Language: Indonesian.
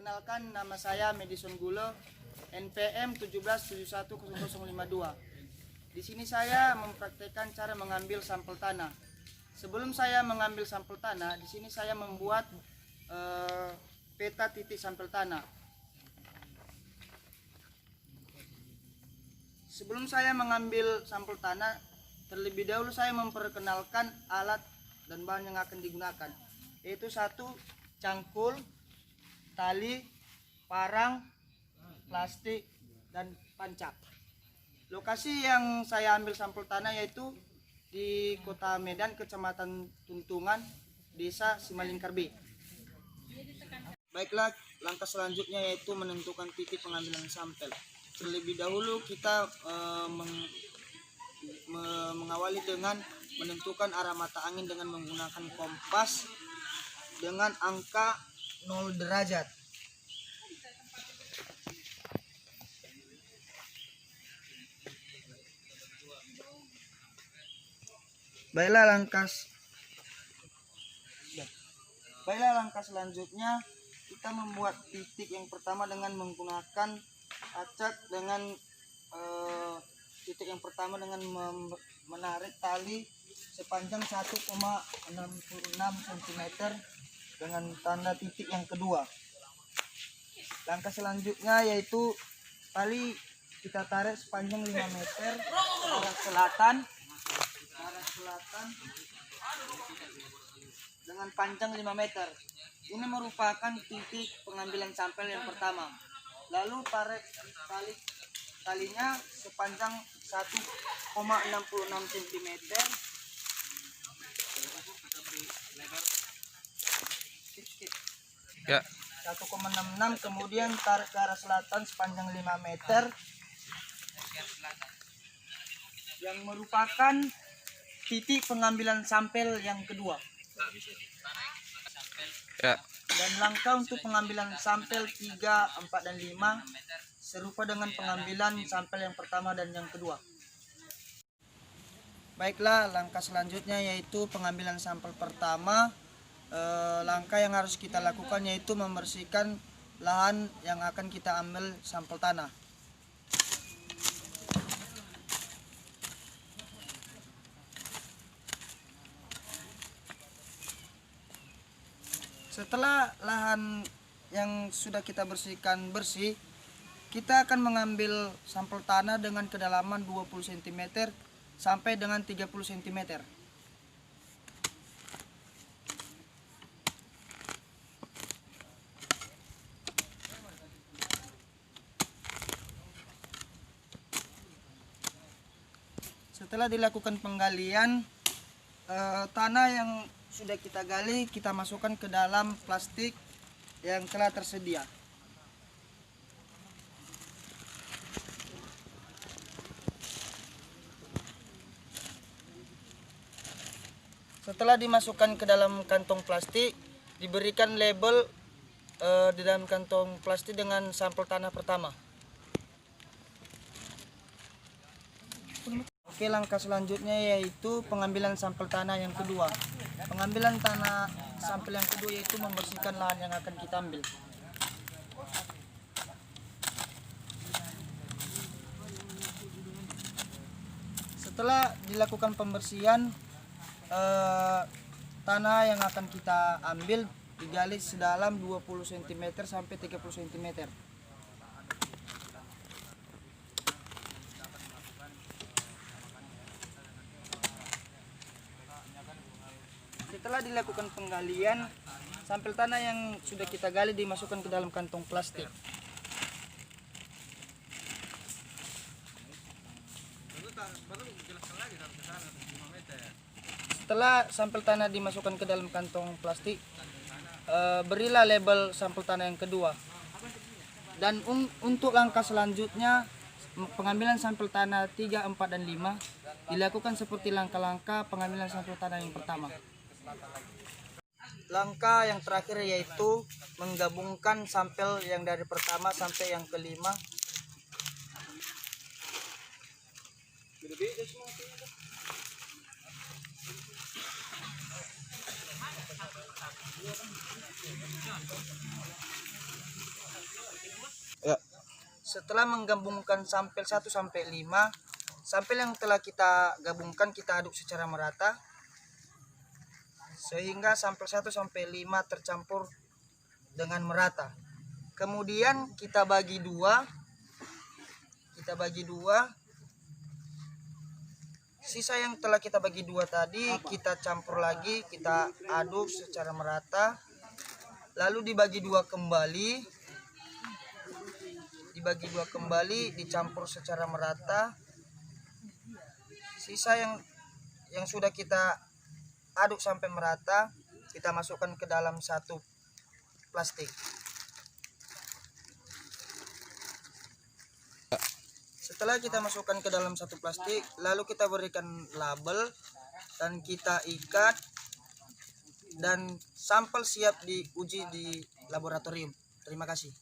Perkenalkan, nama saya Madison Gulo, NPM 17710052. Di sini saya mempraktekkan cara mengambil sampel tanah. Sebelum saya mengambil sampel tanah, di sini saya membuat peta titik sampel tanah. Sebelum saya mengambil sampel tanah, terlebih dahulu saya memperkenalkan alat dan bahan yang akan digunakan, yaitu satu, cangkul, tali, parang, plastik, dan pancap. Lokasi yang saya ambil sampel tanah yaitu di Kota Medan, Kecamatan Tuntungan, Desa Simalingkar B. Baiklah, langkah selanjutnya yaitu menentukan titik pengambilan sampel. Terlebih dahulu kita mengawali dengan menentukan arah mata angin dengan menggunakan kompas dengan angka 0 derajat. Baiklah, langkah selanjutnya kita membuat titik yang pertama dengan menggunakan acak dengan titik yang pertama dengan menarik tali sepanjang 1,66 cm dengan tanda titik yang kedua. Langkah selanjutnya yaitu tali kita tarik sepanjang 5 meter ke arah selatan dengan panjang 5 meter. Ini merupakan titik pengambilan sampel yang pertama. Lalu tarik talinya sepanjang 1,66 cm ya. 1,66, kemudian tarik ke arah selatan sepanjang 5 meter yang merupakan titik pengambilan sampel yang kedua. Ya. Dan langkah untuk pengambilan sampel 3, 4, dan 5 serupa dengan pengambilan sampel yang pertama dan yang kedua. Baiklah, langkah selanjutnya yaitu pengambilan sampel pertama. Langkah yang harus kita lakukan yaitu membersihkan lahan yang akan kita ambil sampel tanah. Setelah lahan yang sudah kita bersihkan bersih, kita akan mengambil sampel tanah dengan kedalaman 20 cm sampai dengan 30 cm. Setelah dilakukan penggalian, tanah yang sudah kita gali kita masukkan ke dalam plastik yang telah tersedia. Setelah dimasukkan ke dalam kantong plastik, diberikan label di dalam kantong plastik dengan sampel tanah pertama. Oke, langkah selanjutnya yaitu pengambilan sampel tanah yang kedua. Pengambilan tanah sampel yang kedua yaitu membersihkan lahan yang akan kita ambil. Setelah dilakukan pembersihan, tanah yang akan kita ambil digali sedalam 20 cm sampai 30 cm. Setelah dilakukan penggalian, sampel tanah yang sudah kita gali dimasukkan ke dalam kantong plastik. Setelah sampel tanah dimasukkan ke dalam kantong plastik, berilah label sampel tanah yang kedua. Dan untuk langkah selanjutnya, pengambilan sampel tanah 3, 4, dan 5 dilakukan seperti langkah-langkah pengambilan sampel tanah yang pertama. Langkah yang terakhir yaitu menggabungkan sampel yang dari pertama sampai yang kelima. Setelah menggabungkan sampel 1 sampai 5, sampel yang telah kita gabungkan kita aduk secara merata sehingga sampel 1 sampai 5 tercampur dengan merata. Kemudian kita bagi dua. Sisa yang telah kita bagi dua tadi kita campur lagi, kita aduk secara merata. Lalu dibagi dua kembali, dicampur secara merata. Sisa yang sudah kita aduk sampai merata kita masukkan ke dalam satu plastik. Setelah kita masukkan ke dalam satu plastik, lalu kita berikan label dan kita ikat, dan sampel siap diuji di laboratorium. Terima kasih.